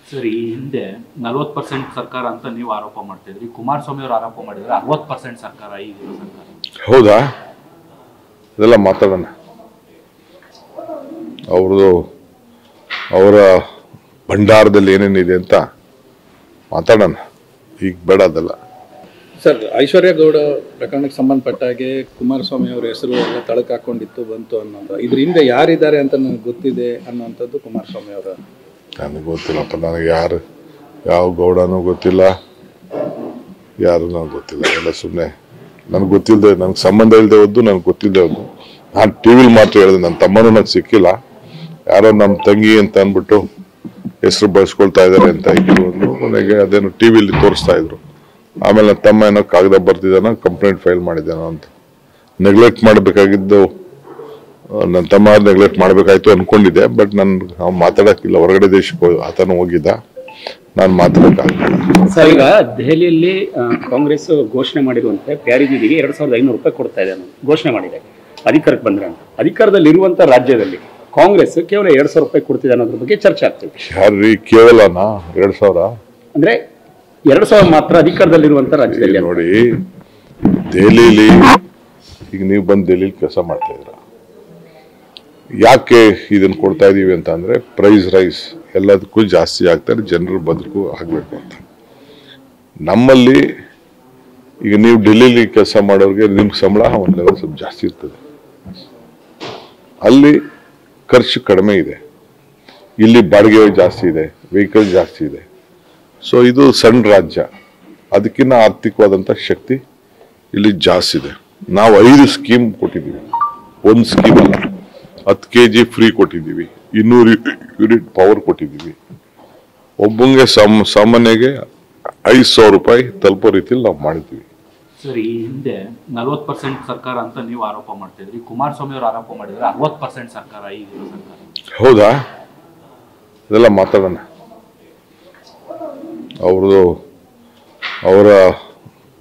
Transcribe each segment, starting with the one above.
Sir, ಈ ಹಿಂದೆ 40% ಸರ್ಕಾರ ಅಂತ ನೀವು ಆರೋಪ ಮಾಡ್ತಿದ್ರಿ. ಕುಮಾರಸ್ವಾಮಿ ಅವರು ಆರೋಪ ಮಾಡಿದ್ರೆ 60% ಸರ್ಕಾರ ಈಗಿರೋ ಸರ್ಕಾರ. ಹೌದಾ? ಇದೆಲ್ಲ ಮಾತಾಡೋಣ. ಅವರ ಭಂಡಾರದಲ್ಲಿ ಏನೇನಿದೆ ಅಂತ ಮಾತಾಡೋಣ. ಈಗ ಬೇಡ ಅದೆಲ್ಲ. ಸರ್, ಐಶ್ವರ್ಯ ಗೌಡ ಪ್ರಕರಣಕ್ಕೆ ಸಂಬಂಧಪಟ್ಟ ಹಾಗೆ ಕುಮಾರಸ್ವಾಮಿ ಅವರ ಹೆಸರು ಎಲ್ಲ ತಳಕು ಹಾಕೊಂಡಿತ್ತು ಬಂತು ಅನ್ನೋದು, ಇದ್ರ ಹಿಂದೆ ಯಾರಿದ್ದಾರೆ ಅಂತ ನನಗೆ ಗೊತ್ತಿದೆ ಅನ್ನೋಂಥದ್ದು ಕುಮಾರಸ್ವಾಮಿ ಅವರ. ನನಗೆ ಗೊತ್ತಿಲ್ಲಪ್ಪ. ನನಗೆ ಯಾವ ಗೌಡನೂ ಗೊತ್ತಿಲ್ಲ, ಯಾರು ನನಗೆ ಗೊತ್ತಿಲ್ಲ. ಎಲ್ಲ ಸುಮ್ಮನೆ ನನಗೆ ಗೊತ್ತಿಲ್ಲದೆ, ನನಗೆ ಸಂಬಂಧ ಇಲ್ಲದೆ ಹೋದ್ದು, ನನಗೆ ಗೊತ್ತಿಲ್ಲದೆ ಹೋದ್ದು. ನಾನು ಟಿ ವಿಲಿ ಮಾತ್ರ ಹೇಳಿದೆ. ನನ್ನ ತಮ್ಮನೂ ನನಗೆ ಸಿಕ್ಕಿಲ್ಲ. ಯಾರೋ ನಮ್ಮ ತಂಗಿ ಅಂತ ಅಂದ್ಬಿಟ್ಟು ಹೆಸರು ಬಳಸ್ಕೊಳ್ತಾ ಇದ್ದಾರೆ ಅಂತ ಇದ್ರು. ನನಗೆ ಅದೇನು ಟಿ ವಿಲಿ ತೋರಿಸ್ತಾ ಇದ್ರು. ಆಮೇಲೆ ನನ್ನ ತಮ್ಮ ಏನೋ ಕಾಗದ ಬರ್ತಿದ್ದಾನೋ, ಕಂಪ್ಲೇಂಟ್ ಫೈಲ್ ಮಾಡಿದ್ದಾನೋ ಅಂತ. ನೆಗ್ಲೆಕ್ಟ್ ಮಾಡಬೇಕಾಗಿದ್ದು ನನ್ನ ತಮ್ಮ ನೆಗ್ಲೆಕ್ಟ್ ಮಾಡಬೇಕಾಯ್ತು ಅನ್ಕೊಂಡಿದ್ದೆ. ಬಟ್ ನಾವು ಮಾತಾಡೋಕ್ಕಿಲ್ಲ. ಹೊರಗಡೆ ದೇಶಕ್ಕೆ ಆತನು ಹೋಗಿದ್ದ, ನಾನು ಮಾತಾಡೋಕ್ಕಾಗಲಿಲ್ಲ. ಸರ್, ಈಗ ದೆಹಲಿಯಲ್ಲಿ ಕಾಂಗ್ರೆಸ್ ಘೋಷಣೆ ಮಾಡಿರುವಂತೆ ಪ್ಯಾರಿದೀದಿಗೆ 2500 ರೂಪಾಯಿ ಕೊಡ್ತಾ ಇದೆ ಅನ್ನೋದು ಘೋಷಣೆ ಮಾಡಿದೆ. ಅಧಿಕಾರಕ್ಕೆ ಬಂದ್ರೆ ಅಂತ ಅಧಿಕಾರದಲ್ಲಿ ಇರುವಂತ ರಾಜ್ಯದಲ್ಲಿ ಕಾಂಗ್ರೆಸ್ ಕೇವಲ 2000 ರೂಪಾಯಿ ಕೊಡ್ತಿದೆ ಅನ್ನೋದ್ರ ಬಗ್ಗೆ ಚರ್ಚೆ ಆಗ್ತಿದೆ. ಯಾರ್ರೀ ಕೇವಲನಾ 2000? ಅಂದ್ರೆ 2000 ಮಾತ್ರ ಅಧಿಕಾರದಲ್ಲಿರುವಂತ ರಾಜ್ಯದಲ್ಲಿ. ನೋಡಿ, ದೆಹಲಿಲಿ ಈಗ ನೀವು ಬಂದು ದೆಹಲಿಲಿ ಕೆಲಸ ಮಾಡ್ತಾ ಇದ್ರ, ಯಾಕೆ ಇದನ್ನ ಕೊಡ್ತಾ ಇದೀವಿ ಅಂತ ಅಂದ್ರೆ ಪ್ರೈಸ್ ರೈಸ್ ಎಲ್ಲದಕ್ಕೂ ಜಾಸ್ತಿ ಆಗ್ತಾರೆ, ಜನರ ಬದುಕು ಆಗ್ಬೇಕು ಅಂತ. ನಮ್ಮಲ್ಲಿ ಈಗ ನೀವು ಡೆಲ್ಲಿಲಿ ಕೆಲಸ ಮಾಡೋರಿಗೆ ನಿಮ್ಗೆ ಸಂಬಳ ಒಂದು ಲೆವೆಲ್ ಸ್ವಲ್ಪ ಜಾಸ್ತಿ ಇರ್ತದೆ. ಅಲ್ಲಿ ಖರ್ಚು ಕಡಿಮೆ ಇದೆ, ಇಲ್ಲಿ ಬಾಡಿಗೆ ಜಾಸ್ತಿ ಇದೆ, ವೆಹಿಕಲ್ ಜಾಸ್ತಿ ಇದೆ. ಸೊ ಇದು ಸಣ್ಣ ರಾಜ್ಯ, ಅದಕ್ಕಿಂತ ಆರ್ಥಿಕವಾದಂಥ ಶಕ್ತಿ ಇಲ್ಲಿ ಜಾಸ್ತಿ ಇದೆ. ನಾವು 5 ಸ್ಕೀಮ್ ಕೊಟ್ಟಿದ್ದೀವಿ, ಒಂದು ಸ್ಕೀಮ್ ಅಲ್ಲ. 10 kg ಫ್ರೀ ಕೊಟ್ಟಿದ್ದೀವಿ, 200 ಯೂನಿಟ್ ಪವರ್ ಕೊಟ್ಟಿದ್ದೀವಿ. ಒಬ್ಬಂಗೆ ಸಾಮಾನ್ಯಗೆ 5000 ರೂಪಾಯಿ ತಲುಪೋ ರೀತಿಯಲ್ಲಿ ನಾವು ಮಾಡಿದ್ದೀವಿ. ಸರ್, ಈ ಹಿಂದೆ 40% ಸರ್ಕಾರ ಅಂತ ನೀವು ಆರೋಪ ಮಾಡ್ತಿದ್ರಿ. ಕುಮಾರಸ್ವಾಮಿ ಅವರು ಆರೋಪ ಮಾಡಿದ್ರೆ 60% ಸರ್ಕಾರ ಈಗಿರೋ ಸರ್ಕಾರ. ಹೌದಾ? ಇದೆಲ್ಲ ಮಾತಾಡೋಣ. ಅವರ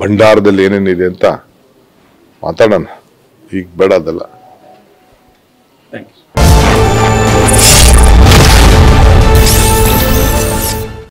ಭಂಡಾರದಲ್ಲಿ ಏನೇನಿದೆ ಅಂತ ಮಾತಾಡೋಣ. ಈಗ ಬೇಡ ಅದೆಲ್ಲ. Thank you.